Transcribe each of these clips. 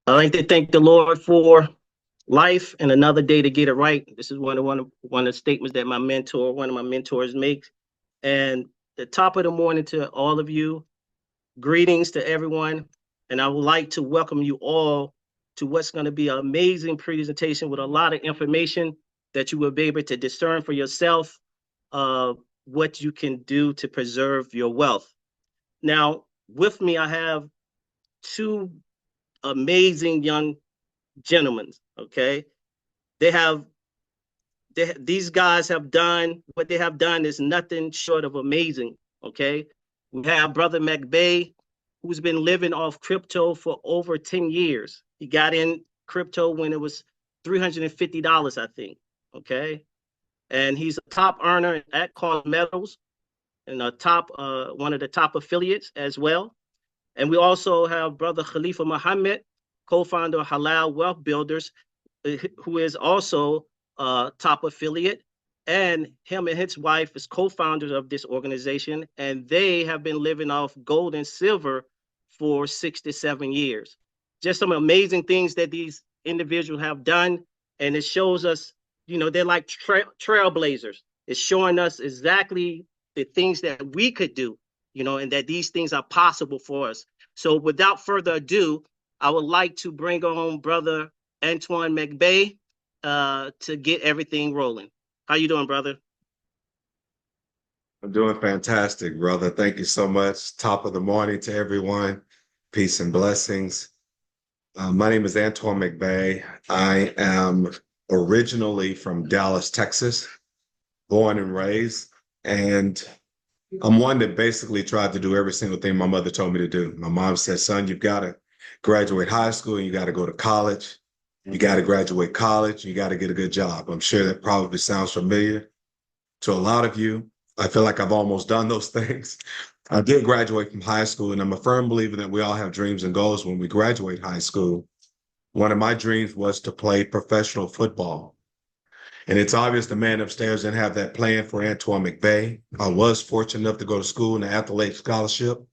I'd like to thank the Lord for life and another day to get it right. This is one of the statements that one of my mentors makes. And the top of the morning to all of you, greetings to everyone. And I would like to welcome you all to what's going to be an amazing presentation with a lot of information that you will be able to discern for yourself what you can do to preserve your wealth. Now, with me, I have two amazing young gentlemen. Okay, they have these guys have done what they have done is nothing short of amazing. Okay, we have Brother McBay, who's been living off crypto for over 10 years. He got in crypto when it was $350, I think. Okay, and he's a top earner at Cost Metals and a top one of the top affiliates as well. And we also have Brother Khalifa Muhammad, co-founder of Halal Wealth Builders, who is also a top affiliate. And him and his wife is co-founders of this organization, and they have been living off gold and silver for 67 years. Just some amazing things that these individuals have done, and it shows us, they're like trailblazers. It's showing us exactly the things that we could do, and that these things are possible for us. So without further ado, I would like to bring on Brother Antoine McBay to get everything rolling. How you doing, brother? I'm doing fantastic, brother. Thank you so much. Top of the morning to everyone. Peace and blessings. My name is Antoine McBay. I am originally from Dallas, Texas, born and raised. And I'm one that basically tried to do every single thing my mother told me to do. My mom said, son, you've got to graduate high school and you got to go to college. You got to graduate college. You got to get a good job. I'm sure that probably sounds familiar to a lot of you. I feel like I've almost done those things. I did graduate from high school, and I'm a firm believer that we all have dreams and goals when we graduate high school. One of my dreams was to play professional football. And it's obvious the man upstairs didn't have that plan for Antoine McBay. I was fortunate enough to go to school in an athletic scholarship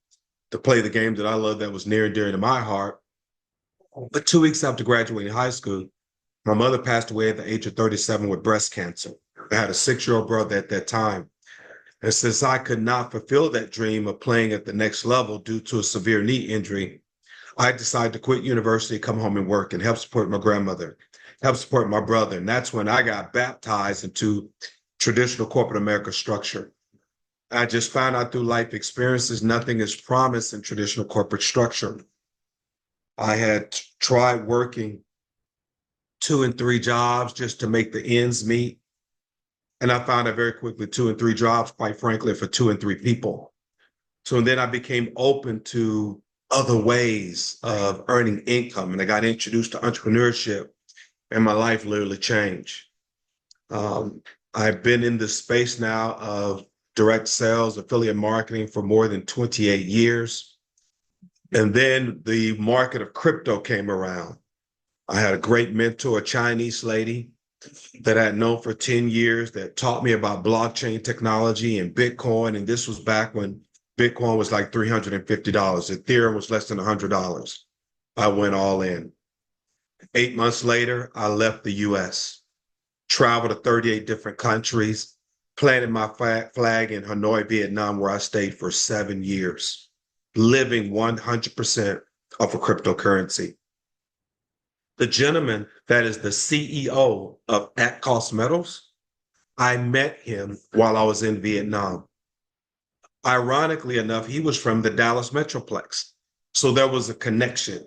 to play the game that I love that was near and dear to my heart. But 2 weeks after graduating high school, my mother passed away at the age of 37 with breast cancer. I had a 6-year-old brother at that time. And since I could not fulfill that dream of playing at the next level due to a severe knee injury, I decided to quit university, come home and work and help support my grandmother, help support my brother. And that's when I got baptized into traditional corporate America structure. I just found out through life experiences, nothing is promised in traditional corporate structure. I had tried working 2 and 3 jobs just to make the ends meet. And I found out very quickly 2 and 3 jobs, quite frankly, for 2 and 3 people. So then I became open to other ways of earning income. And I got introduced to entrepreneurship and my life literally changed. I've been in this space now of direct sales, affiliate marketing for more than 28 years. And then the market of crypto came around. I had a great mentor, a Chinese lady that I had known for 10 years that taught me about blockchain technology and Bitcoin. And this was back when Bitcoin was like $350. Ethereum was less than $100. I went all in. 8 months later, I left the US, traveled to 38 different countries, planted my flag in Hanoi, Vietnam, where I stayed for 7 years, living 100% of a cryptocurrency. The gentleman that is the CEO of At Cost Metals, I met him while I was in Vietnam. Ironically enough, he was from the Dallas Metroplex. So there was a connection.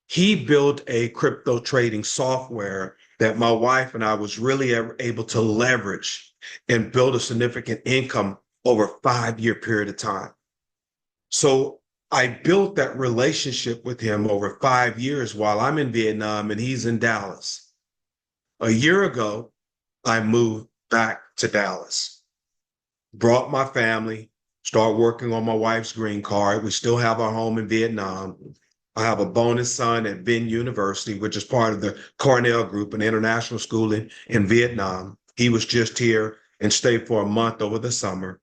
He built a crypto trading software that my wife and I was really able to leverage and build a significant income over a 5-year period of time. So I built that relationship with him over 5 years while I'm in Vietnam and he's in Dallas. A year ago, I moved back to Dallas, brought my family, started working on my wife's green card. We still have our home in Vietnam. I have a bonus son at Vinh University, which is part of the Cornell Group, an international school in Vietnam. He was just here and stayed for a month over the summer.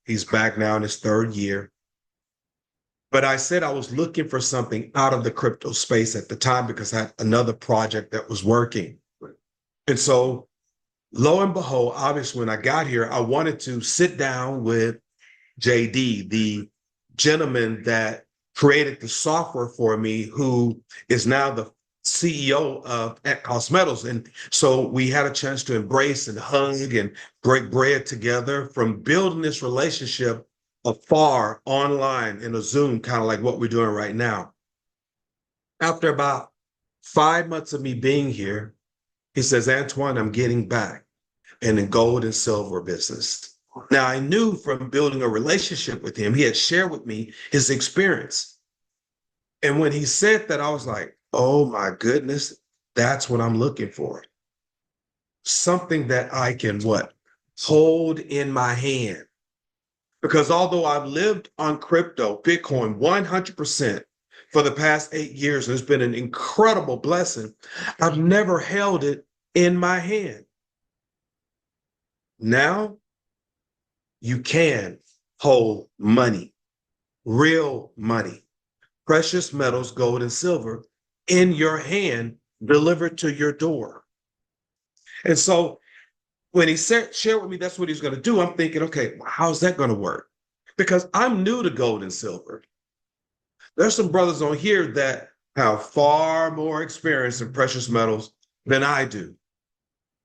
He's back now in his 3rd year. But I said I was looking for something out of the crypto space at the time because I had another project that was working. And so lo and behold, obviously, when I got here, I wanted to sit down with JD, the gentleman that created the software for me, who is now the CEO of At Cost Metals. And so we had a chance to embrace and hug and break bread together from building this relationship afar online in a Zoom, kind of like what we're doing right now. After about 5 months of me being here, he says, Antoine, I'm getting back in the gold and silver business. Now, I knew from building a relationship with him, he had shared with me his experience. And when he said that, I was like, oh my goodness, that's what I'm looking for. Something that I can what? Hold in my hand. Because although I've lived on crypto, Bitcoin 100% for the past 8 years, and it's been an incredible blessing, I've never held it in my hand. Now you can hold money, real money, precious metals, gold and silver in your hand, delivered to your door. And so when he shared with me that's what he's going to do, I'm thinking, okay, how's that going to work? Because I'm new to gold and silver. There's some brothers on here that have far more experience in precious metals than I do.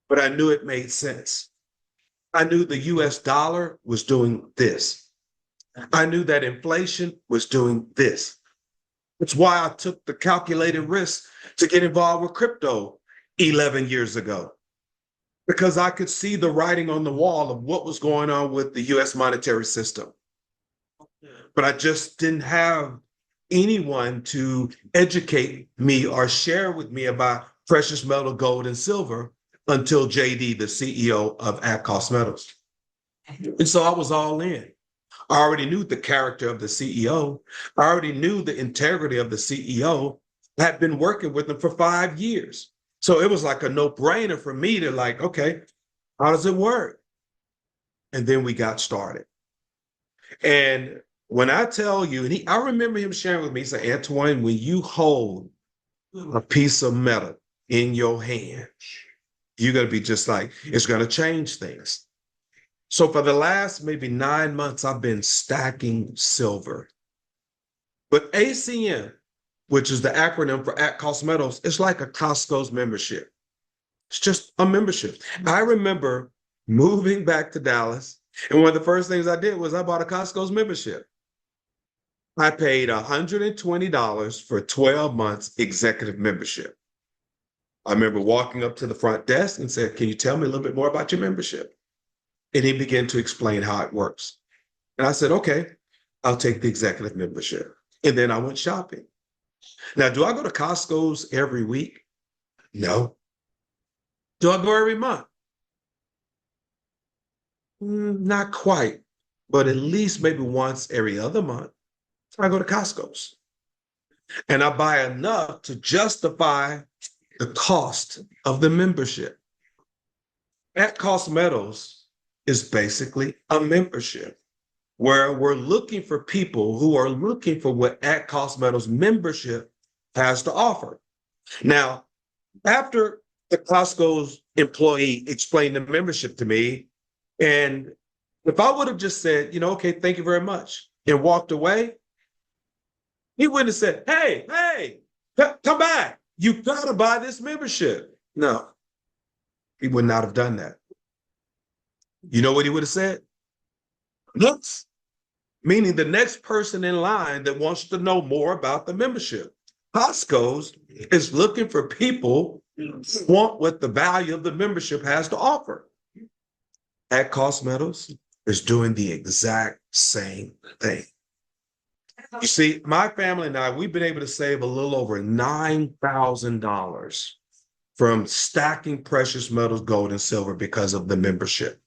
But I knew it made sense. I knew the US dollar was doing this. I knew that inflation was doing this. It's why I took the calculated risk to get involved with crypto 11 years ago, because I could see the writing on the wall of what was going on with the US monetary system. But I just didn't have anyone to educate me or share with me about precious metal, gold, and silver until JD, the CEO of At Cost Metals. And so I was all in. I already knew the character of the CEO. I already knew the integrity of the CEO. I had been working with him for 5 years. So it was like a no-brainer for me to like, okay, how does it work? And then we got started. And when I tell you, and I remember him sharing with me, he said, Antoine, when you hold a piece of metal in your hand, you're going to be just like, it's going to change things. So for the last maybe 9 months, I've been stacking silver. But ACM, which is the acronym for At Cost Metals, it's like a Costco's membership. It's just a membership. I remember moving back to Dallas, and one of the first things I did was I bought a Costco's membership. I paid $120 for 12 months executive membership. I remember walking up to the front desk and said, can you tell me a little bit more about your membership? And he began to explain how it works. And I said, okay, I'll take the executive membership. And then I went shopping. Now, do I go to Costco's every week? No. Do I go every month? Not quite, but at least maybe once every other month, I go to Costco's. And I buy enough to justify the cost of the membership. At Cost Metals is basically a membership where we're looking for people who are looking for what At Cost Metals membership has to offer. Now, after the Costco's employee explained the membership to me, and if I would have just said, okay, thank you very much, and walked away, he wouldn't have said, hey, come back. You got to buy this membership. No, he would not have done that. You know what he would have said? Looks, meaning the next person in line that wants to know more about the membership. Costco's is looking for people who want what the value of the membership has to offer. At Cost Metals is doing the exact same thing. You see, my family and I, we've been able to save a little over $9,000 from stacking precious metals, gold, and silver because of the membership,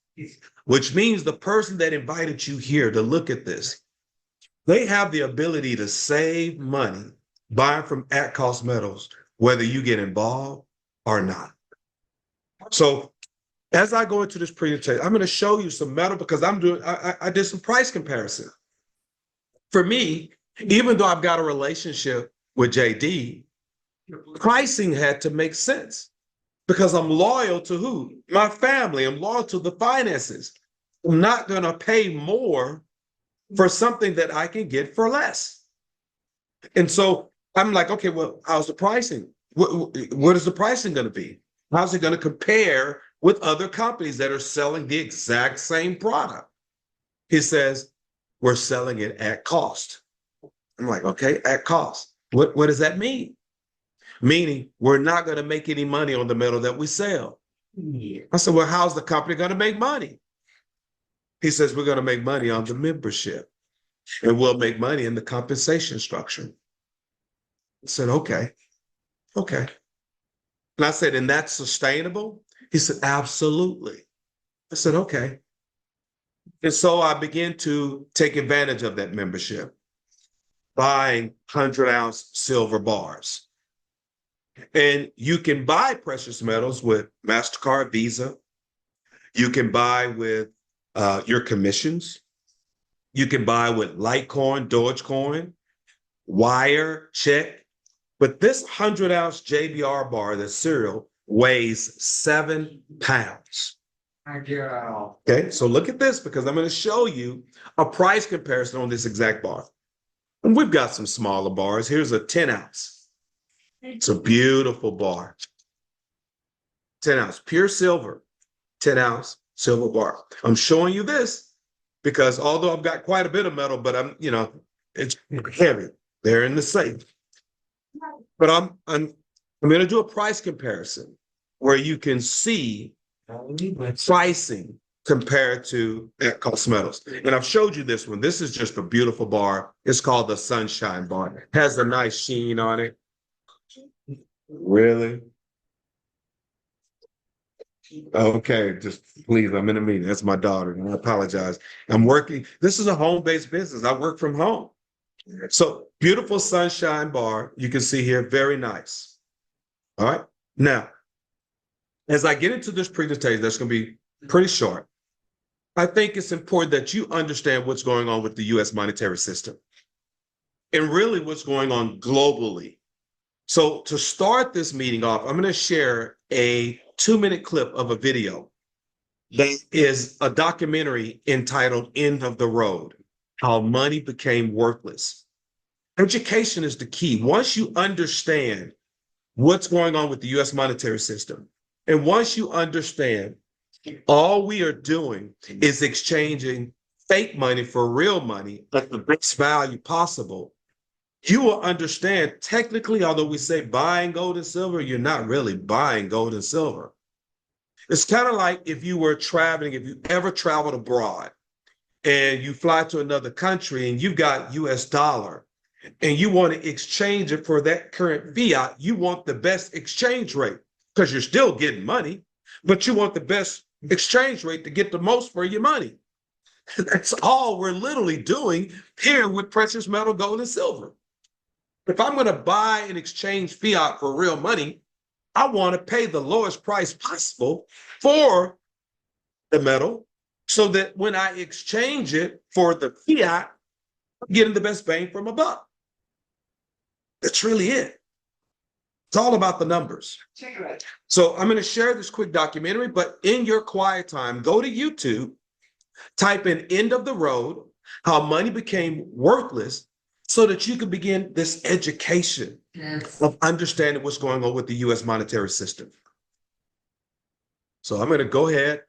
which means the person that invited you here to look at this, they have the ability to save money buying from At Cost Metals, whether you get involved or not. So as I go into this presentation, I'm going to show you some metal because I did some price comparison. For me, Even though I've got a relationship with JD, pricing had to make sense because I'm loyal to who? My family. I'm loyal to the finances. I'm not going to pay more for something that I can get for less. And so I'm like, okay, well, how's the pricing? What is the pricing going to be? How's it going to compare with other companies that are selling the exact same product? He says, we're selling it at cost. I'm like, okay, at cost. What does that mean? Meaning we're not going to make any money on the metal that we sell. I said, well, how's the company going to make money? He says, we're going to make money on the membership and we'll make money in the compensation structure. I said, okay. And I said, and that's sustainable? He said, absolutely. I said, okay. And so I began to take advantage of that membership, buying 100-ounce silver bars. And you can buy precious metals with MasterCard, Visa. You can buy with your commissions. You can buy with Litecoin, Dogecoin, Wire, check. But this 100-ounce JBR bar, the cereal, weighs 7 pounds. Okay, so look at this because I'm going to show you a price comparison on this exact bar. And we've got some smaller bars. Here's a 10-ounce. It's a beautiful bar. 10-ounce, pure silver, 10-ounce silver bar. I'm showing you this because although I've got quite a bit of metal, but it's heavy. They're in the safe. But I'm going to do a price comparison where you can see pricing compared to cost metals. And I've showed you this one. This is just a beautiful bar. It's called the Sunshine Bar. It has a nice sheen on it. Really? Okay, just please, I'm in a meeting. That's my daughter, and I apologize. I'm working. This is a home-based business. I work from home. So beautiful Sunshine Bar. You can see here, very nice. All right. Now, as I get into this presentation, that's going to be pretty short. I think it's important that you understand what's going on with the U.S. monetary system and really what's going on globally. So to start this meeting off, I'm going to share a 2-minute clip of a video that is a documentary entitled End of the Road, How Money Became Worthless. Education is the key. Once you understand what's going on with the U.S. monetary system, and once you understand all we are doing is exchanging fake money for real money at the best value possible, you will understand technically, although we say buying gold and silver, you're not really buying gold and silver. It's kind of like if you were traveling, if you ever traveled abroad and you fly to another country and you've got US dollar and you want to exchange it for that current fiat, you want the best exchange rate because you're still getting money, but you want the best exchange rate to get the most for your money. That's all we're literally doing here with precious metal, gold, and silver. If I'm going to buy and exchange fiat for real money, I want to pay the lowest price possible for the metal so that when I exchange it for the fiat, I'm getting the best bang for my buck. That's really it. It's all about the numbers. So I'm going to share this quick documentary, but in your quiet time, go to YouTube, type in End of the Road, How Money Became Worthless, so that you can begin this education of understanding what's going on with the U.S. monetary system. So I'm going to go ahead,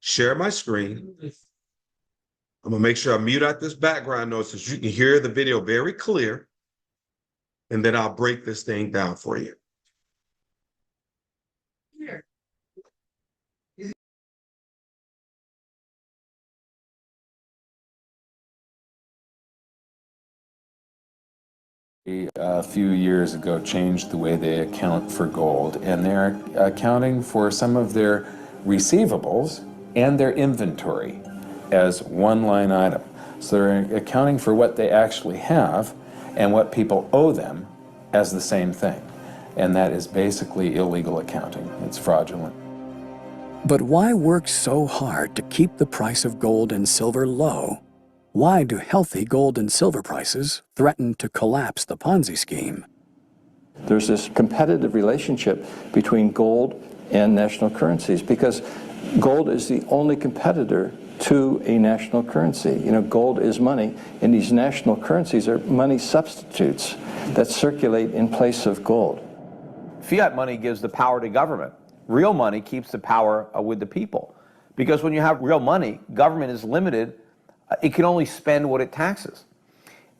share my screen. I'm going to make sure I mute out this background noise so you can hear the video very clear. And then I'll break this thing down for you. A few years ago changed the way they account for gold, and they're accounting for some of their receivables and their inventory as one line item. So they're accounting for what they actually have and what people owe them as the same thing. And that is basically illegal accounting. It's fraudulent. But why work so hard to keep the price of gold and silver low Why do healthy gold and silver prices threaten to collapse the Ponzi scheme? There's this competitive relationship between gold and national currencies because gold is the only competitor to a national currency. You know, gold is money, and these national currencies are money substitutes that circulate in place of gold. Fiat money gives the power to government. Real money keeps the power with the people. Because when you have real money, government is limited. It can only spend what it taxes.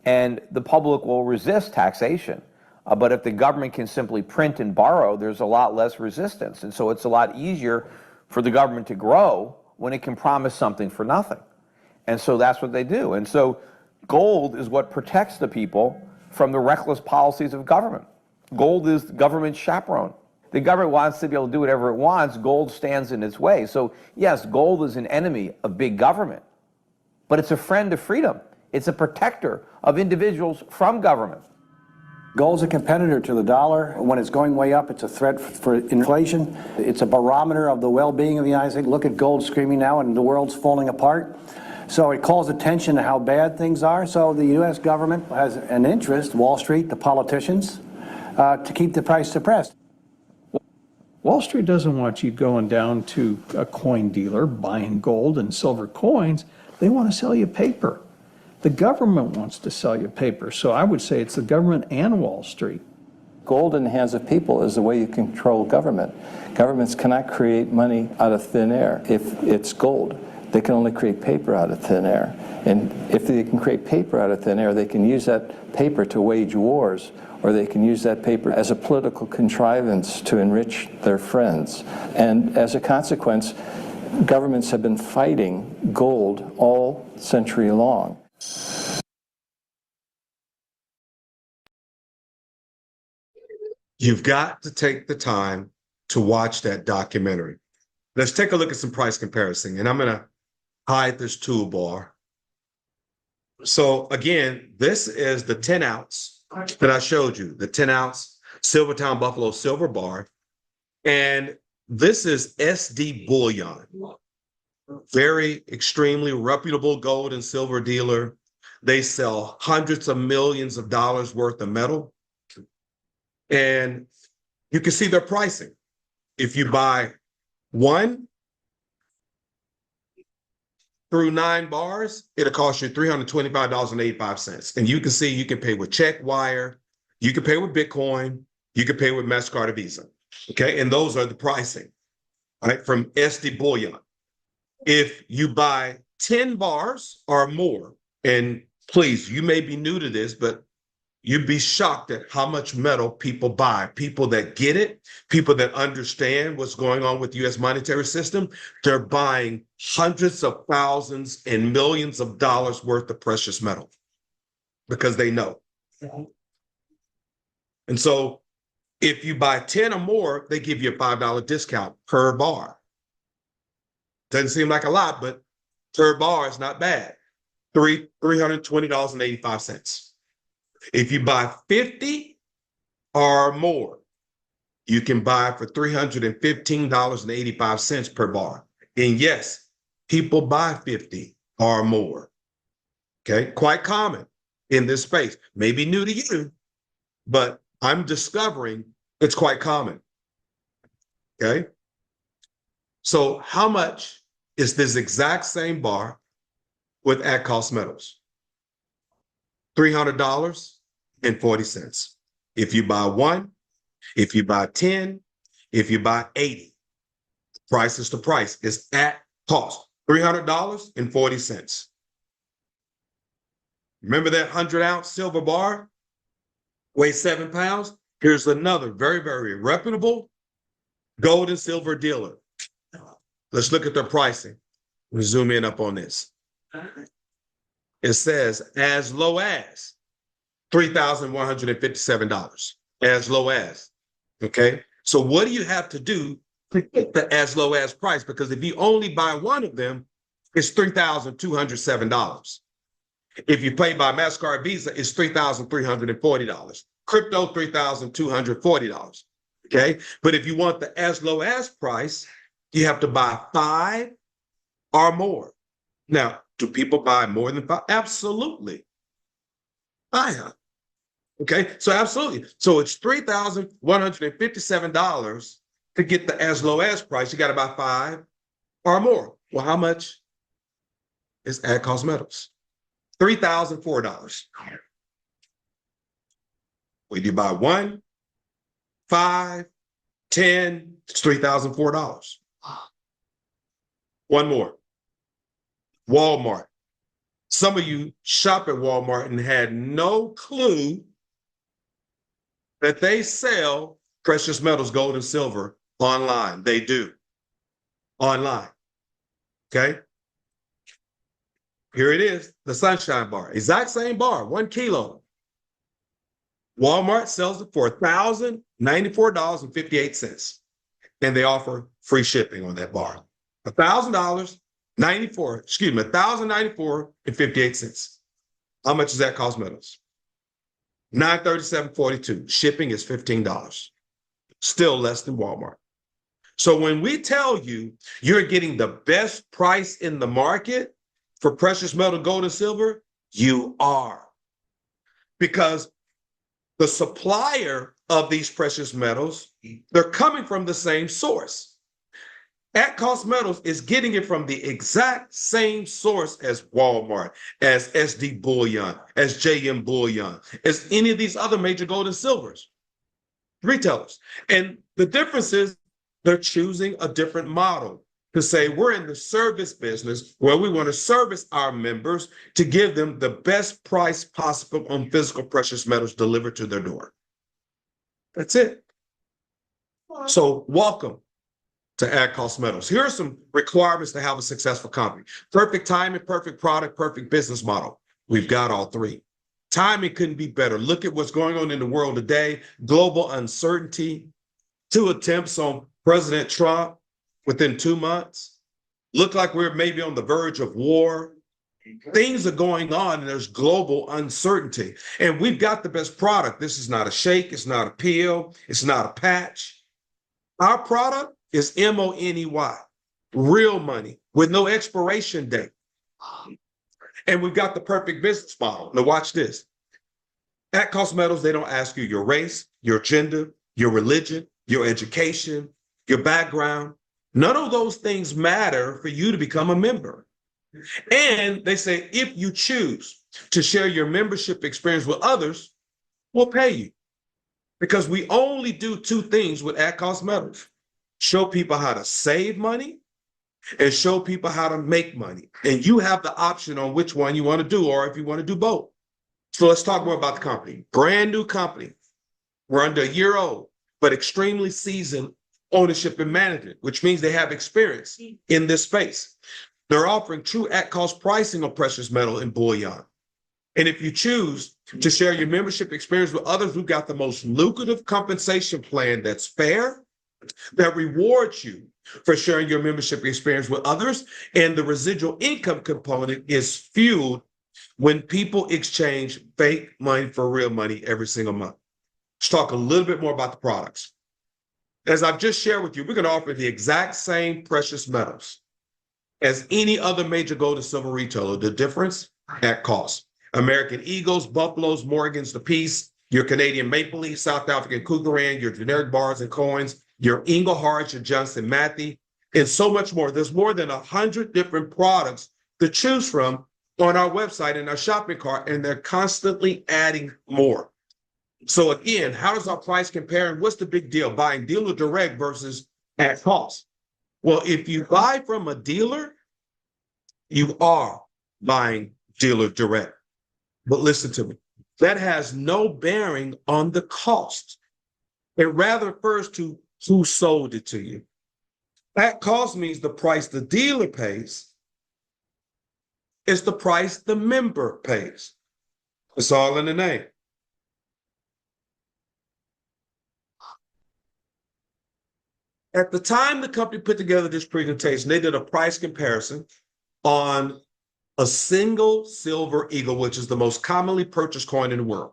And the public will resist taxation. But if the government can simply print and borrow, there's a lot less resistance. And so it's a lot easier for the government to grow when it can promise something for nothing. And so that's what they do. And so gold is what protects the people from the reckless policies of government. Gold is the government's chaperone. The government wants to be able to do whatever it wants. Gold stands in its way. So yes, gold is an enemy of big government, but it's a friend of freedom. It's a protector of individuals from government. Gold's a competitor to the dollar. When it's going way up, it's a threat for inflation. It's a barometer of the well-being of the United States. Look at gold screaming now and the world's falling apart. So it calls attention to how bad things are. So the U.S. government has an interest, Wall Street, the politicians, to keep the price suppressed. Wall Street doesn't want you going down to a coin dealer buying gold and silver coins. They want to sell you paper. The government wants to sell you paper. So I would say it's the government and Wall Street. Gold in the hands of people is the way you control government. Governments cannot create money out of thin air. If it's gold, they can only create paper out of thin air. And if they can create paper out of thin air, they can use that paper to wage wars, or they can use that paper as a political contrivance to enrich their friends. And as a consequence, governments have been fighting gold all century long. You've got to take the time to watch that documentary. Let's take a look at some price comparison, and I'm going to hide this toolbar. So again, this is the 10 ounce that I showed you, the 10 ounce Silvertown Buffalo Silver Bar. And this is SD Bullion, very extremely reputable gold and silver dealer. They sell hundreds of millions of dollars worth of metal. And you can see their pricing. If you buy 1 through 9 bars, it'll cost you $325.85. And you can see you can pay with check, wire, you can pay with Bitcoin, you can pay with MasterCard or Visa. Okay, and those are the pricing, right, from SD Bullion. If you buy 10 bars or more, and please, you may be new to this, but you'd be shocked at how much metal people buy. People that get it, people that understand what's going on with the U.S. monetary system, they're buying hundreds of thousands and millions of dollars worth of precious metal because they know. And so if you buy 10 or more, they give you a $5 discount per bar. Doesn't seem like a lot, but per bar is not bad. $320.85. If you buy 50 or more, you can buy for $315.85 per bar. And yes, people buy 50 or more. Okay, quite common in this space. Maybe new to you, but I'm discovering it's quite common. Okay, so how much is this exact same bar with at-cost metals? $300.40. If you buy 1, if you buy 10, if you buy 80, price is the price. It's at cost, $300.40. Remember that 100-ounce silver bar weighs 7 pounds? Here's another very, very reputable gold and silver dealer. Let's look at their pricing. We'll zoom in up on this. It says as low as $3,157, as low as, okay? So what do you have to do to get the as low as price? Because if you only buy 1 of them, it's $3,207. If you pay by MasterCard Visa, it's $3,340. Crypto, $3,240, okay? But if you want the as low as price, you have to buy 5 or more. Now, Do people buy more than 5? Absolutely. I have. Okay, so absolutely. So it's $3,157 to get the as low as price. You got to buy 5 or more. Well, how much is at cost metals? $3,004. When you buy 1, 5, 10, it's $3,004. One more. Walmart. Some of you shop at Walmart and had no clue that they sell precious metals, gold and silver online. They do. Online. Okay? Here it is, the Sunshine Bar. Exact same bar, 1 kilo. Walmart sells it for $1,094.58. And they offer free shipping on that bar. $1,094.58. How much does that cost metals? $937.42. Shipping is $15. Still less than Walmart. So when we tell you you're getting the best price in the market for precious metal, gold, and silver, you are. Because the supplier of these precious metals, they're coming from the same source. At Cost Metals is getting it from the exact same source as Walmart, as SD Bullion, as JM Bullion, as any of these other major gold and silvers retailers. And the difference is they're choosing a different model to say we're in the service business where we want to service our members to give them the best price possible on physical precious metals delivered to their door. That's it. So welcome to At Cost Metals. Here are some requirements to have a successful company. Perfect timing, perfect product, perfect business model. We've got all 3. Timing couldn't be better. Look at what's going on in the world today. Global uncertainty. 2 attempts on President Trump within 2 months. Look like we're maybe on the verge of war. Things are going on and there's global uncertainty. And we've got the best product. This is not a shake. It's not a pill. It's not a patch. Our product is MONEY, real money with no expiration date. And we've got the perfect business model. Now watch this. At Cost Metals, they don't ask you your race, your gender, your religion, your education, your background. None of those things matter for you to become a member. And they say, if you choose to share your membership experience with others, we'll pay you. Because we only do 2 things with At Cost Metals. Show people how to save money and show people how to make money. And you have the option on which one you want to do or if you want to do both. So let's talk more about the company. Brand new company. We're under a year old, but extremely seasoned ownership and management, which means they have experience in this space. They're offering true at-cost pricing on precious metal and bullion. And if you choose to share your membership experience with others, we've got the most lucrative compensation plan that's fair, that rewards you for sharing your membership experience with others. And the residual income component is fueled when people exchange fake money for real money every single month. Let's talk a little bit more about the products. As I've just shared with you, we're going to offer the exact same precious metals as any other major gold and silver retailer. The difference at cost. American Eagles, Buffaloes, Morgans, the Peace, your Canadian Maple Leaf, South African Cougaran, your generic bars and coins, your Ingleharts, your Johnson Matthey, and so much more. There's more than 100 different products to choose from on our website and our shopping cart, and they're constantly adding more. So again, how does our price compare and what's the big deal buying dealer direct versus at cost? Well, if you buy from a dealer, you are buying dealer direct. But listen to me, that has no bearing on the cost. It rather refers to who sold it to you. At cost means the price the dealer pays is the price the member pays. It's all in the name. At the time the company put together this presentation, they did a price comparison on a single silver eagle, which is the most commonly purchased coin in the world.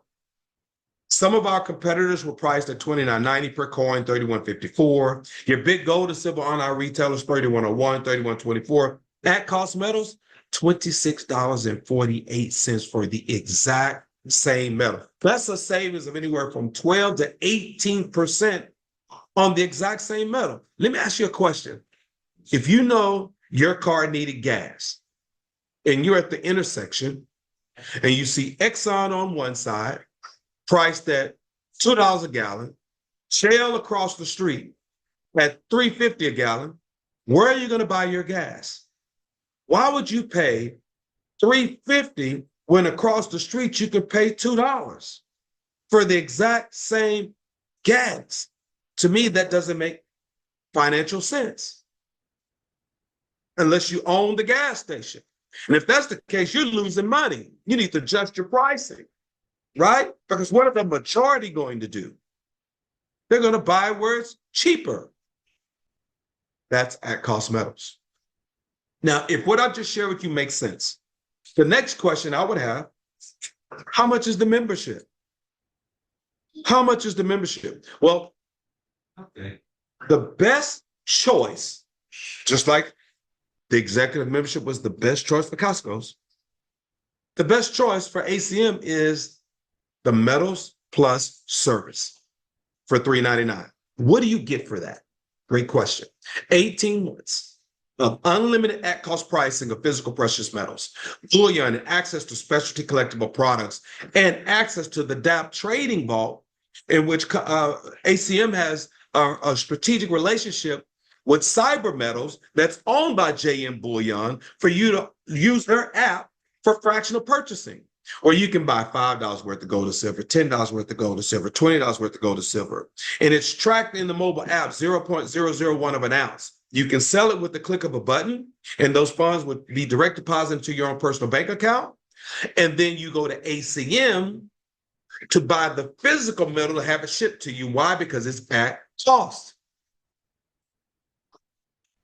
Some of our competitors were priced at $29.90 per coin, $31.54. Your big gold and silver on our retailers, $31.01, $31.24. At Cost Metals, $26.48 for the exact same metal. That's a savings of anywhere from 12 to 18% on the exact same metal. Let me ask you a question. If you know your car needed gas and you're at the intersection and you see Exxon on one side, priced at $2 a gallon, Shell across the street at $3.50 a gallon, where are you going to buy your gas? Why would you pay $3.50 when across the street you can pay $2 for the exact same gas? To me, that doesn't make financial sense unless you own the gas station. And if that's the case, you're losing money. You need to adjust your pricing, right? Because what are the majority going to do? They're going to buy where it's cheaper. That's at cost metals. Now, if what I just shared with you makes sense, the next question I would have, how much is the membership? How much is the membership? Well, the best choice, just like the executive membership was the best choice for Costco's, the best choice for ACM is the metals plus service for $3.99. What do you get for that? Great question. 18 months of unlimited at-cost pricing of physical precious metals, bullion, and access to specialty collectible products, and access to the DAP trading vault, in which ACM has a strategic relationship with Cyber Metals that's owned by JM Bullion for you to use their app for fractional purchasing. Or you can buy $5 worth of gold or silver, $10 worth of gold or silver, $20 worth of gold or silver. And it's tracked in the mobile app, 0.001 of an ounce. You can sell it with the click of a button, and those funds would be direct deposited to your own personal bank account. And then you go to ACM to buy the physical metal to have it shipped to you. Why? Because it's at cost.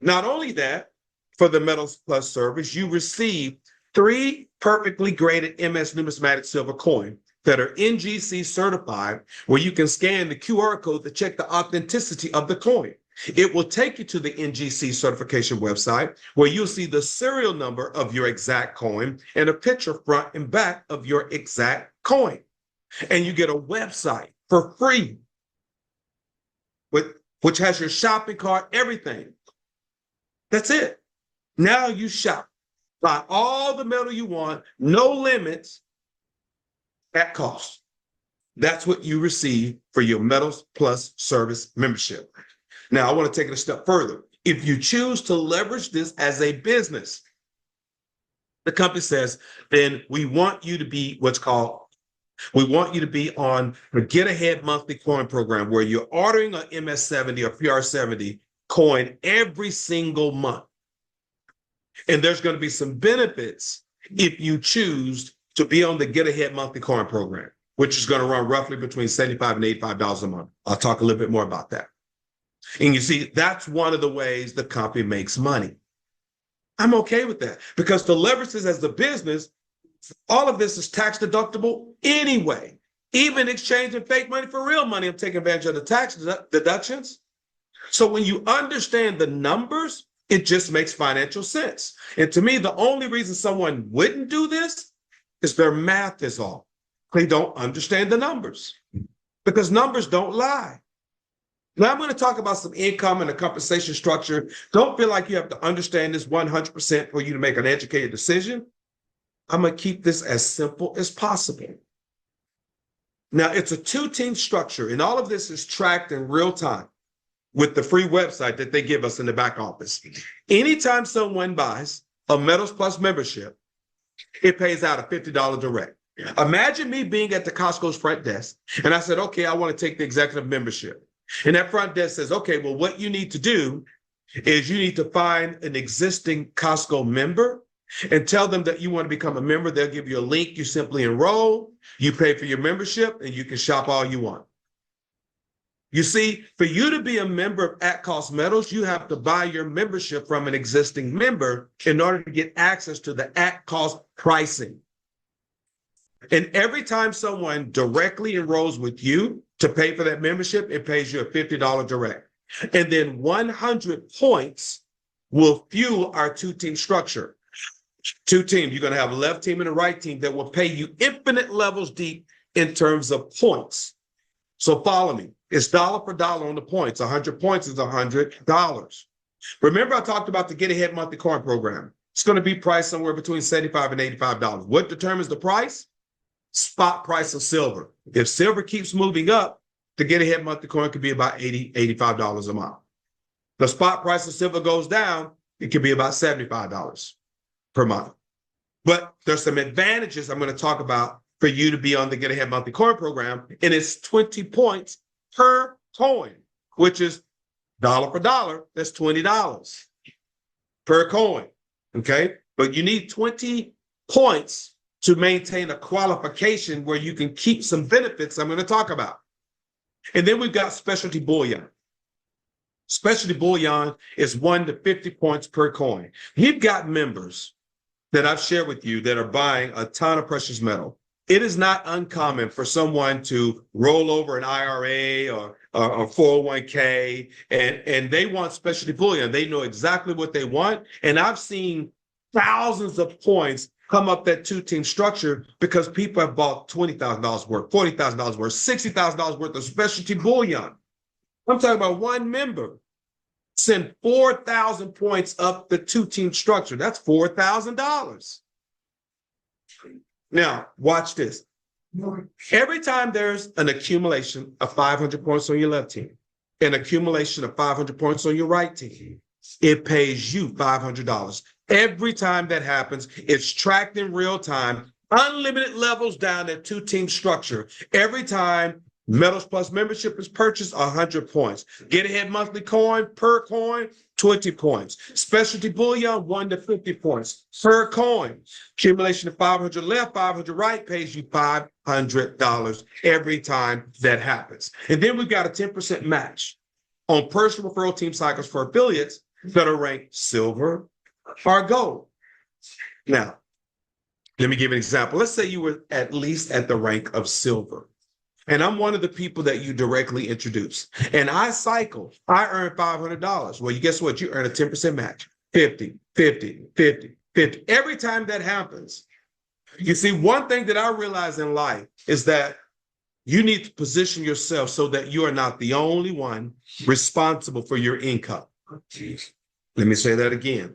Not only that, for the Metals Plus service, you receive 3 perfectly graded MS numismatic silver coin that are NGC certified, where you can scan the QR code to check the authenticity of the coin. It will take you to the NGC certification website, where you'll see the serial number of your exact coin and a picture front and back of your exact coin. And you get a website for free, which has your shopping cart, everything. That's it. Now you shop. Buy all the metal you want, no limits, at cost. That's what you receive for your Metals Plus service membership. Now, I want to take it a step further. If you choose to leverage this as a business, the company says, then we want you to be we want you to be on the Get Ahead monthly coin program, where you're ordering an MS70 or PR70 coin every single month. And there's going to be some benefits if you choose to be on the Get Ahead monthly coin program, which is going to run roughly between $75 and $85 a month. I'll talk a little bit more about that. And you see, that's one of the ways the company makes money. I'm okay with that, because to leverage this as the business, all of this is tax deductible anyway. Even exchanging fake money for real money, I'm taking advantage of the tax deductions. So when you understand the numbers, it just makes financial sense. And to me, the only reason someone wouldn't do this is their math is off. They don't understand the numbers, because numbers don't lie. Now I'm going to talk about some income and a compensation structure. Don't feel like you have to understand this 100% for you to make an educated decision. I'm going to keep this as simple as possible. Now, it's a 2-team structure, and all of this is tracked in real time with the free website that they give us in the back office. Anytime someone buys a Metals Plus membership, it pays out a $50 direct. Imagine me being at the Costco's front desk, and I said, okay, I want to take the executive membership. And that front desk says, okay, well, what you need to do is you need to find an existing Costco member and tell them that you want to become a member. They'll give you a link. You simply enroll, you pay for your membership, and you can shop all you want. You see, for you to be a member of At Cost Metals, you have to buy your membership from an existing member in order to get access to the at cost pricing. And every time someone directly enrolls with you to pay for that membership, it pays you a $50 direct. And then 100 points will fuel our 2-team structure. Two teams. You're going to have a left team and a right team that will pay you infinite levels deep in terms of points. So follow me. It's dollar for dollar on the points. 100 points is $100. Remember, I talked about the Get Ahead Monthly Coin Program. It's going to be priced somewhere between $75 and $85. What determines the price? Spot price of silver. If silver keeps moving up, the Get Ahead Monthly Coin could be about $80, $85 a month. The spot price of silver goes down, it could be about $75 per month. But there's some advantages I'm going to talk about for you to be on the Get Ahead Monthly Coin Program, and it's 20 points per coin, which is dollar for dollar, that's $20 per coin, okay? But you need 20 points to maintain a qualification where you can keep some benefits I'm going to talk about. And then we've got specialty bullion. Specialty bullion is 1 to 50 points per coin. We've got members that I've shared with you that are buying a ton of precious metal. It is not uncommon for someone to roll over an IRA or 401k, and they want specialty bullion. They know exactly what they want. And I've seen thousands of points come up that two-team structure because people have bought $20,000 worth, $40,000 worth, $60,000 worth of specialty bullion. I'm talking about one member send 4,000 points up the two-team structure. That's $4,000. Now, watch this. Every time there's an accumulation of 500 points on your left team, an accumulation of 500 points on your right team, it pays you $500. Every time that happens, it's tracked in real time, unlimited levels down that two-team structure. Every time Metals Plus membership is purchased, 100 points. Get Ahead Monthly Coin per coin, 20 points. Specialty bullion, 1 to 50 points per coin. Accumulation of 500 left, 500 right pays you $500 every time that happens. And then we've got a 10% match on personal referral team cycles for affiliates that are ranked silver or gold. Now, let me give an example. Let's say you were at least at the rank of silver. And I'm one of the people that you directly introduce. And I cycle, I earn $500. Well, guess what? You earn a 10% match, 50, 50, 50, 50. Every time that happens, you see, one thing that I realize in life is that you need to position yourself so that you are not the only one responsible for your income. Let me say that again.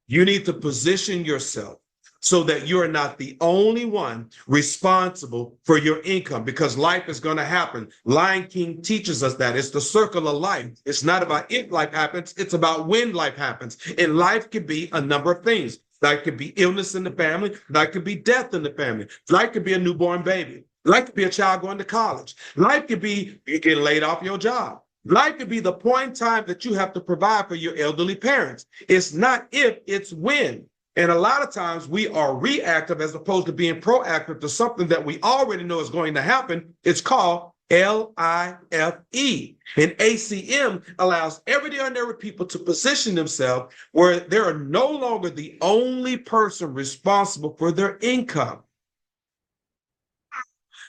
You need to position yourself so that you are not the only one responsible for your income, because life is going to happen. Lion King teaches us that it's the circle of life. It's not about if life happens, it's about when life happens. And life could be a number of things. Life could be illness in the family. Life could be death in the family. Life could be a newborn baby. Life could be a child going to college. Life could be you getting laid off your job. Life could be the point in time that you have to provide for your elderly parents. It's not if, it's when. And a lot of times we are reactive as opposed to being proactive to something that we already know is going to happen. It's called LIFE. And ACM allows everyday ordinary people to position themselves where they are no longer the only person responsible for their income.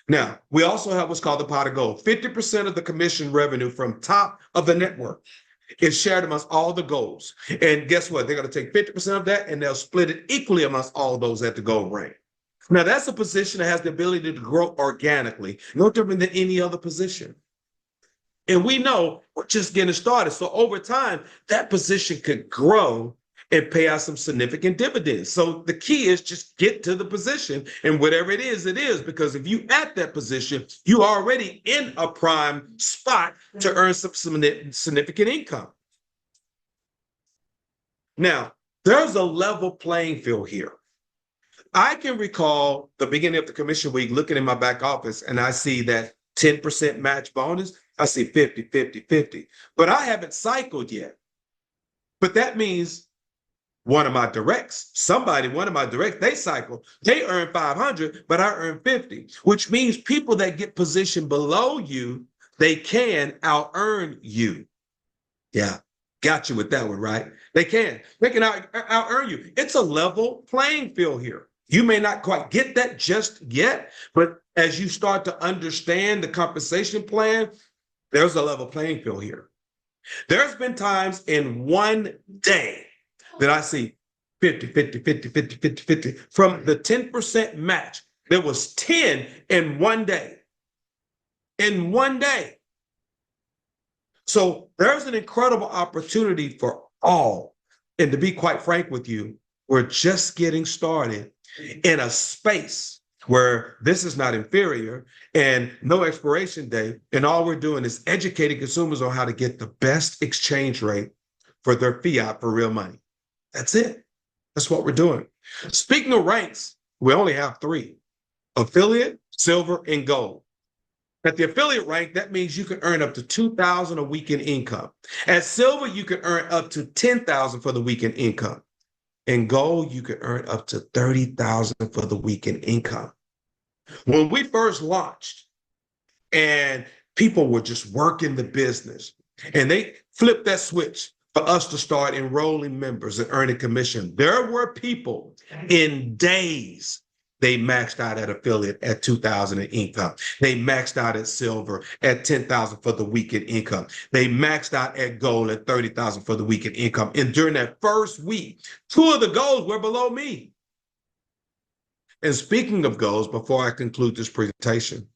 Now, we also have what's called the pot of gold. 50% of the commission revenue from top of the network is shared amongst all the goals. And guess what? They're going to take 50% of that and they'll split it equally amongst all of those at the gold rank. Now, that's a position that has the ability to grow organically, no different than any other position. And we know we're just getting started. So over time, that position could grow and pay out some significant dividends. So the key is just get to the position, and whatever it is, because if you at that position, you already in a prime spot to earn some significant income. Now, there's a level playing field here. I can recall the beginning of the commission week looking in my back office and I see that 10% match bonus. I see 50, 50, 50, but I haven't cycled yet. But that means one of my directs, they cycle, they earn 500, but I earn 50, which means people that get positioned below you, they can out-earn you. Yeah, got you with that one, right? They can out-earn you. It's a level playing field here. You may not quite get that just yet, but as you start to understand the compensation plan, there's a level playing field here. There's been times in one day that I see 50, 50, 50, 50, 50, 50. From the 10% match, there was 10 in one day. In one day. So there's an incredible opportunity for all. And to be quite frank with you, we're just getting started in a space where this is not inferior and no expiration date. And all we're doing is educating consumers on how to get the best exchange rate for their fiat for real money. That's it. That's what we're doing. Speaking of ranks, we only have 3: affiliate, silver, and gold. At the affiliate rank, that means you can earn up to $2,000 a week in income. At silver, you can earn up to $10,000 for the week in income. In gold, you can earn up to $30,000 for the week in income. When we first launched and people were just working the business and they flipped that switch for us to start enrolling members and earning commission, there were people in days. They maxed out at affiliate at $2,000 in income. They maxed out at silver at $10,000 for the week in income. They maxed out at gold at $30,000 for the week in income. And during that first week, 2 of the goals were below me. And speaking of goals, before I conclude this presentation,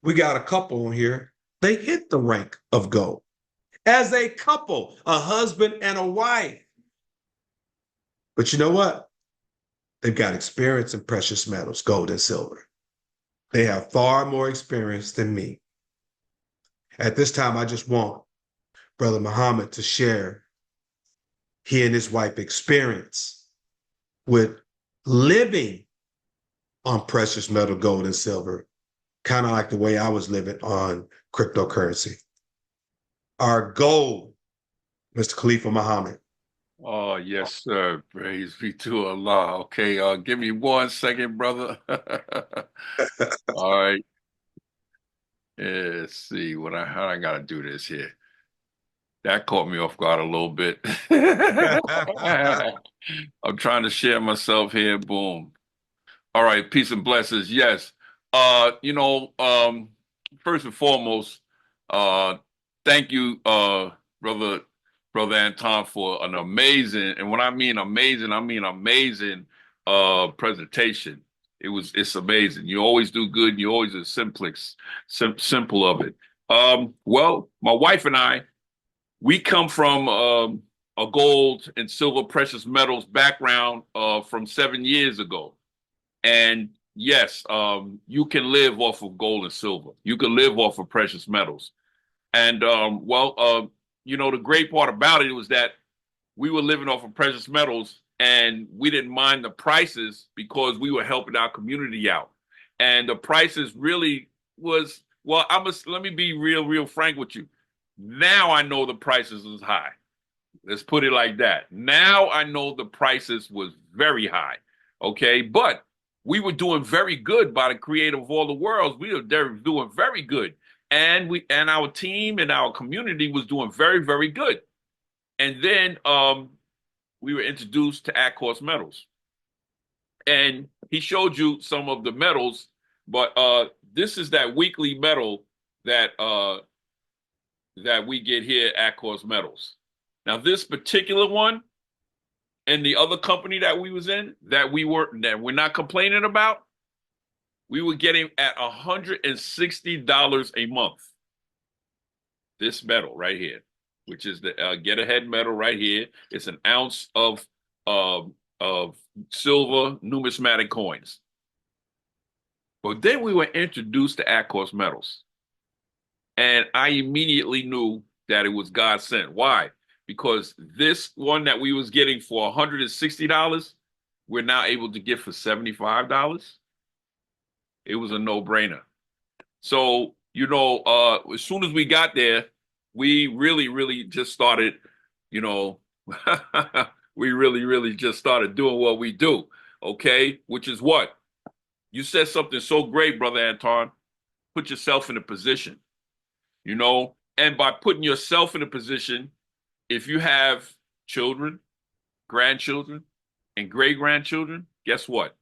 we got a couple on here. They hit the rank of gold. As a couple, a husband and a wife. But you know what? They've got experience in precious metals, gold and silver. They have far more experience than me. At this time, I just want Brother Muhammad to share he and his wife experience with living on precious metal, gold and silver, kind of like the way I was living on cryptocurrency. Our goal, Mr. Khalifa Muhammad. Oh, yes, sir. Praise be to Allah. Okay, give me 1 second, brother. All right. Let's see how I gotta do this here. That caught me off guard a little bit. I'm trying to share myself here. Boom. All right, peace and blessings. Yes. First and foremost, thank you, brother Anton, for an amazing, and when I mean amazing, I mean amazing presentation. It's amazing. You always do good, and you always are simple of it. Well, my wife and I, we come from a gold and silver precious metals background from 7 years ago. And yes, you can live off of gold and silver. You can live off of precious metals. And the great part about it was that we were living off of precious metals and we didn't mind the prices because we were helping our community out. And the prices really was, let me be real frank with you. Now I know the prices was high. Let's put it like that. Now I know the prices was very high. Okay. But we were doing very good by the creator of all the worlds. We were doing very good. And our team and our community was doing very, very good. And then we were introduced to At-Cost Metals. And he showed you some of the metals, but this is that weekly metal that we get here at At-Cost Metals. Now, this particular one and the other company that we was in that we're not complaining about, we were getting at $160 a month. This metal right here, which is the get ahead metal right here. It's an ounce of silver numismatic coins. But then we were introduced to At-Cost Metals. And I immediately knew that it was God sent. Why? Because this one that we was getting for $160, we're now able to get for $75. It was a no-brainer. So, as soon as we got there, we really just started, we really just started doing what we do, okay? Which is what? You said something so great, Brother Anton. Put yourself in a position, and by putting yourself in a position, if you have children, grandchildren, and great-grandchildren, guess what?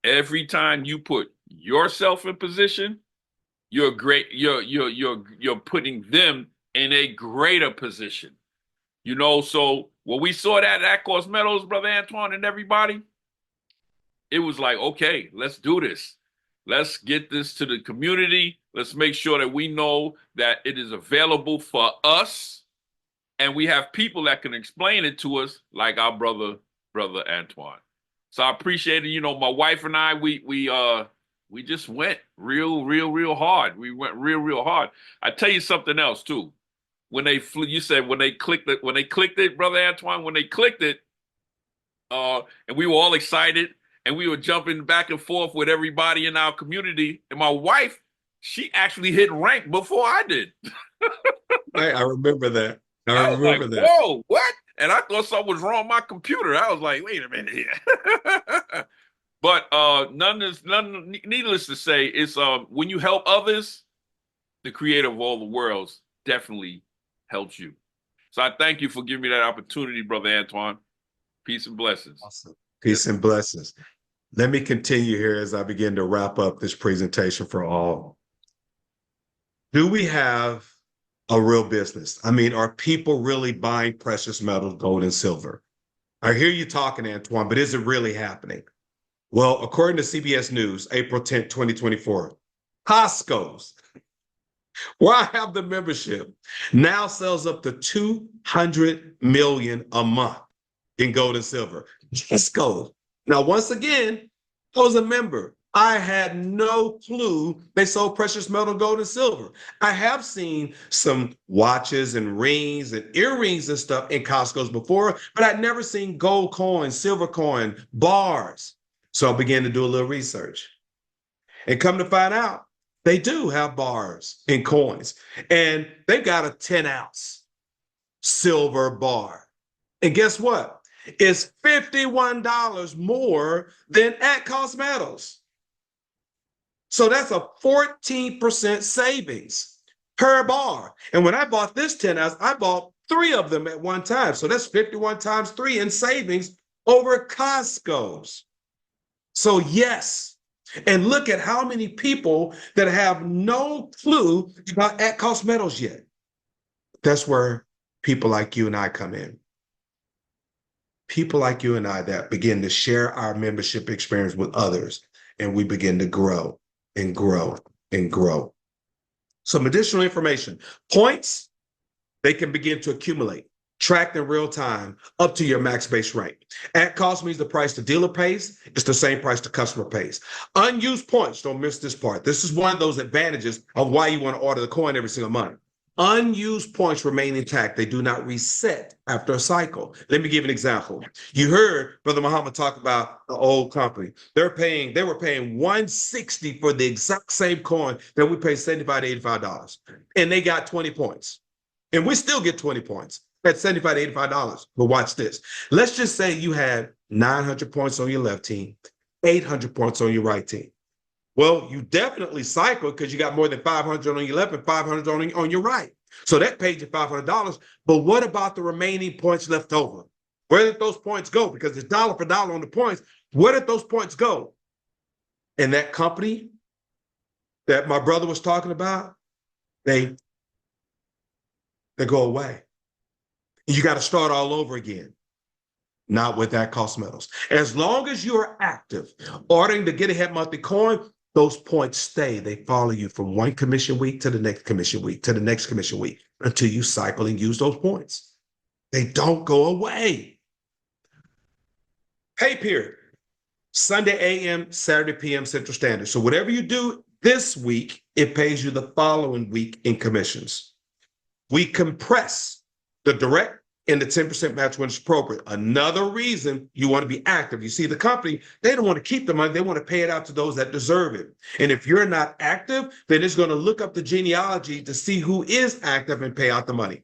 Every time you put yourself in position, you're putting them in a greater position. So when we saw that at Cosmetos, Brother Antoine and everybody, it was like, okay, let's do this. Let's get this to the community. Let's make sure that we know that it is available for us, and we have people that can explain it to us, like our brother Antoine. So I appreciate it. You know, my wife and I, we just went real hard. We went real hard. I tell you something else too. When they flew, you said when they clicked it, Brother Antoine, when they clicked it, and we were all excited, and we were jumping back and forth with everybody in our community. And my wife, she actually hit rank before I did. I remember that. I was like, whoa, what? And I thought something was wrong with my computer. I was like, wait a minute here. But needless to say, it's when you help others, the creator of all the worlds definitely helps you. So I thank you for giving me that opportunity, Brother Antoine. Peace and blessings. Awesome. Peace and blessings. Let me continue here as I begin to wrap up this presentation for all. Do we have a real business? I mean, are people really buying precious metals, gold and silver? I hear you talking, Antoine, but is it really happening? Well, according to CBS News, April 10th, 2024, Costco's, where I have the membership, now sells up to $200 million a month in gold and silver. Costco. Now, once again, I was a member. I had no clue they sold precious metal, gold, and silver. I have seen some watches and rings and earrings and stuff in Costco's before, but I'd never seen gold coin, silver coin, bars. So I began to do a little research. And come to find out, they do have bars and coins. And they've got a 10-ounce silver bar. And guess what? It's $51 more than at Cosmetos. So that's a 14% savings per bar. And when I bought this 10-ounce, I bought 3 of them at one time. So that's 51 times 3 in savings over Costco's. So yes, and look at how many people that have no clue about at Cosmetos yet. That's where people like you and I come in. People like you and I that begin to share our membership experience with others, and we begin to grow and grow and grow. Some additional information. Points, they can begin to accumulate, tracked in real time up to your max base rank. At cost means the price the dealer pays, it's the same price the customer pays. Unused points, don't miss this part. This is one of those advantages of why you want to order the coin every single month. Unused points remain intact. They do not reset after a cycle. Let me give an example. You heard Brother Muhammad talk about the old company. They were paying $160 for the exact same coin that we pay $75 to $85. And they got 20 points. And we still get 20 points at $75 to $85. But watch this. Let's just say you had 900 points on your left team, 800 points on your right team. Well, you definitely cycled because you got more than 500 on your left and 500 on your right. So that paid you $500. But what about the remaining points left over? Where did those points go? Because it's dollar for dollar on the points. Where did those points go? And that company that my brother was talking about, they go away. You got to start all over again. Not with that Cosmetos. As long as you are active, ordering the Get Ahead monthly coin, those points stay. They follow you from one commission week to the next commission week to the next commission week until you cycle and use those points. They don't go away. Pay period. Sunday a.m., Saturday p.m. Central Standard. So whatever you do this week, it pays you the following week in commissions. We compress the direct and the 10% match when it's appropriate. Another reason you want to be active. You see, the company, they don't want to keep the money. They want to pay it out to those that deserve it. And if you're not active, then it's going to look up the genealogy to see who is active and pay out the money.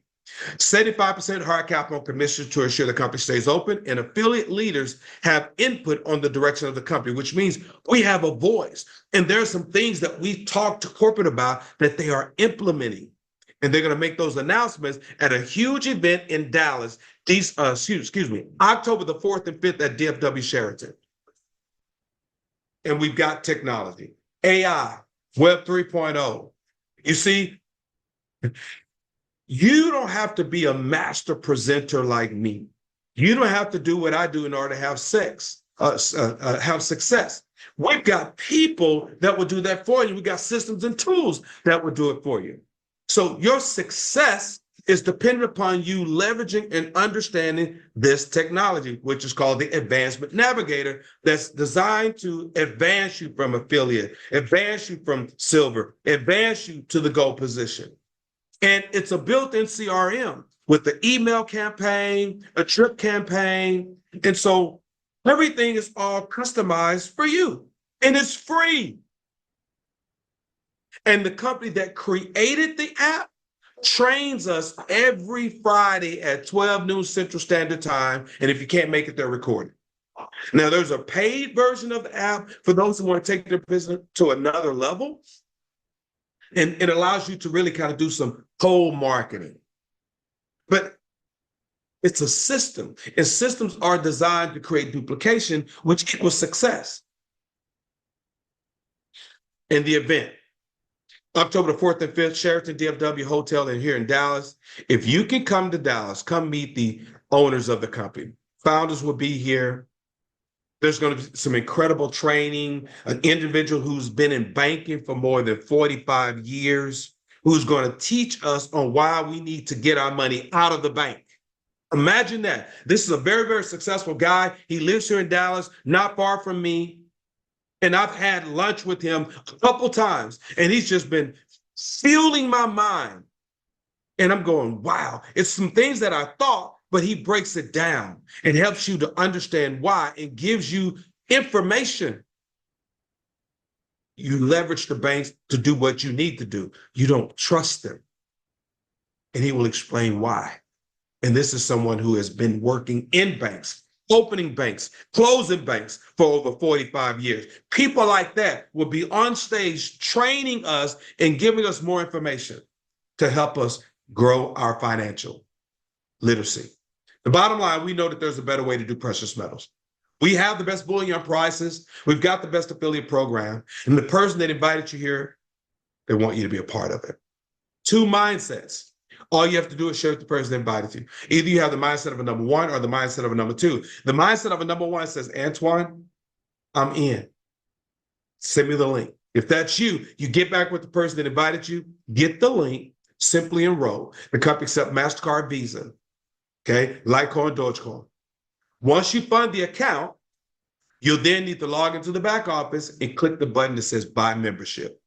75% hard capital commissions to ensure the company stays open, and affiliate leaders have input on the direction of the company, which means we have a voice. And there are some things that we talk to corporate about that they are implementing. And they're going to make those announcements at a huge event in Dallas, October the 4th and 5th at DFW Sheraton. And we've got technology, AI, Web 3.0. You see, you don't have to be a master presenter like me You don't have to do what I do in order to have have success. We've got people that will do that for you. We've got systems and tools that will do it for you. So your success is dependent upon you leveraging and understanding this technology, which is called the Advancement Navigator, that's designed to advance you from affiliate, advance you from silver, advance you to the gold position. And it's a built-in CRM with the email campaign, a trip campaign. And so everything is all customized for you, and it's free. And the company that created the app trains us every Friday at 12 noon Central Standard Time. And if you can't make it, they're recorded. Now, there's a paid version of the app for those who want to take their business to another level. And it allows you to really kind of do some cold marketing. But it's a system, and systems are designed to create duplication, which equals success. In the event, October the 4th and 5th, Sheraton DFW Hotel and here in Dallas. If you can come to Dallas, come meet the owners of the company. Founders will be here. There's going to be some incredible training, an individual who's been in banking for more than 45 years, who's going to teach us on why we need to get our money out of the bank. Imagine that. This is a very, very successful guy. He lives here in Dallas, not far from me. And I've had lunch with him a couple times, and he's just been fueling my mind. And I'm going, wow, it's some things that I thought, but he breaks it down and helps you to understand why and gives you information. You leverage the banks to do what you need to do. You don't trust them. And he will explain why. And this is someone who has been working in banks, opening banks, closing banks for over 45 years. People like that will be on stage training us and giving us more information to help us grow our financial literacy. The bottom line, we know that there's a better way to do precious metals. We have the best bullion prices. We've got the best affiliate program. And the person that invited you here, they want you to be a part of it. Two mindsets. All you have to do is share with the person that invited you. Either you have the mindset of a number one or the mindset of a number two. The mindset of a number one says, Antoine, I'm in. Send me the link. If that's you, you get back with the person that invited you, get the link, simply enroll. The company accepts MasterCard, Visa, okay, Litecoin, Dogecoin. Once you fund the account, you'll then need to log into the back office and click the button that says buy membership,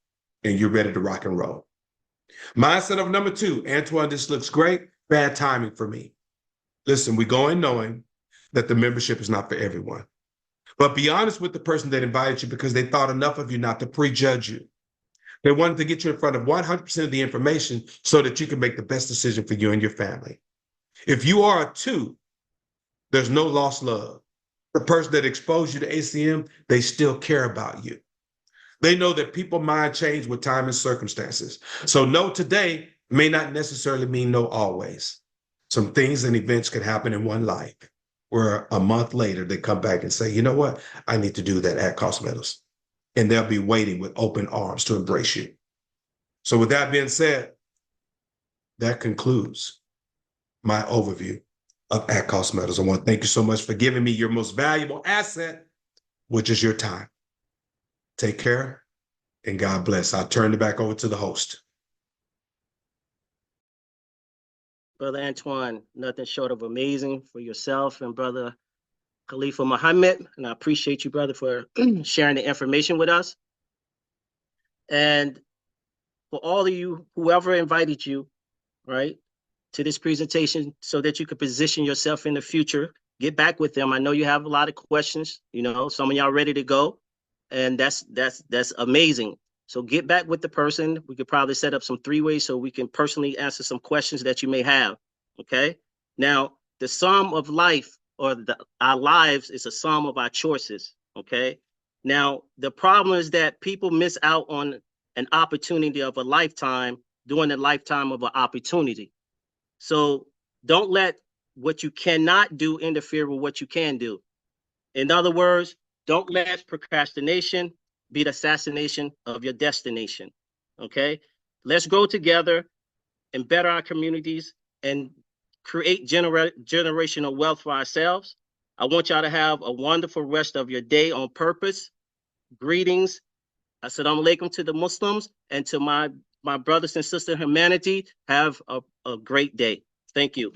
and you're ready to rock and roll. Mindset of number two, Antoine, this looks great. Bad timing for me. Listen, we go in knowing that the membership is not for everyone. But be honest with the person that invited you because they thought enough of you not to prejudge you. They wanted to get you in front of 100% of the information so that you can make the best decision for you and your family. If you are a two, there's no lost love. The person that exposed you to ACM, they still care about you. They know that people's mind change with time and circumstances. So no today may not necessarily mean no always. Some things and events can happen in one life where a month later they come back and say, you know what? I need to do that at Cost Metals. And they'll be waiting with open arms to embrace you. So with that being said, that concludes my overview of At Cost Metals. I want to thank you so much for giving me your most valuable asset, which is your time. Take care and God bless. I'll turn it back over to the host. Brother Antoine, nothing short of amazing for yourself and Brother Khalifa Muhammad. And I appreciate you, brother, for sharing the information with us. And for all of you, whoever invited you, right, to this presentation so that you could position yourself in the future, get back with them. I know you have a lot of questions, you know, some of y'all ready to go. And that's amazing. So get back with the person. We could probably set up some three-ways so we can personally answer some questions that you may have, okay? Now, the sum of life or our lives is a sum of our choices, okay? Now, the problem is that people miss out on an opportunity of a lifetime during the lifetime of an opportunity. So don't let what you cannot do interfere with what you can do. In other words, don't let procrastination be the assassination of your destination, okay? Let's grow together and better our communities and create generational wealth for ourselves. I want y'all to have a wonderful rest of your day on purpose. Greetings. Assalamu alaikum to the Muslims, and to my brothers and sisters in humanity. Have a great day. Thank you.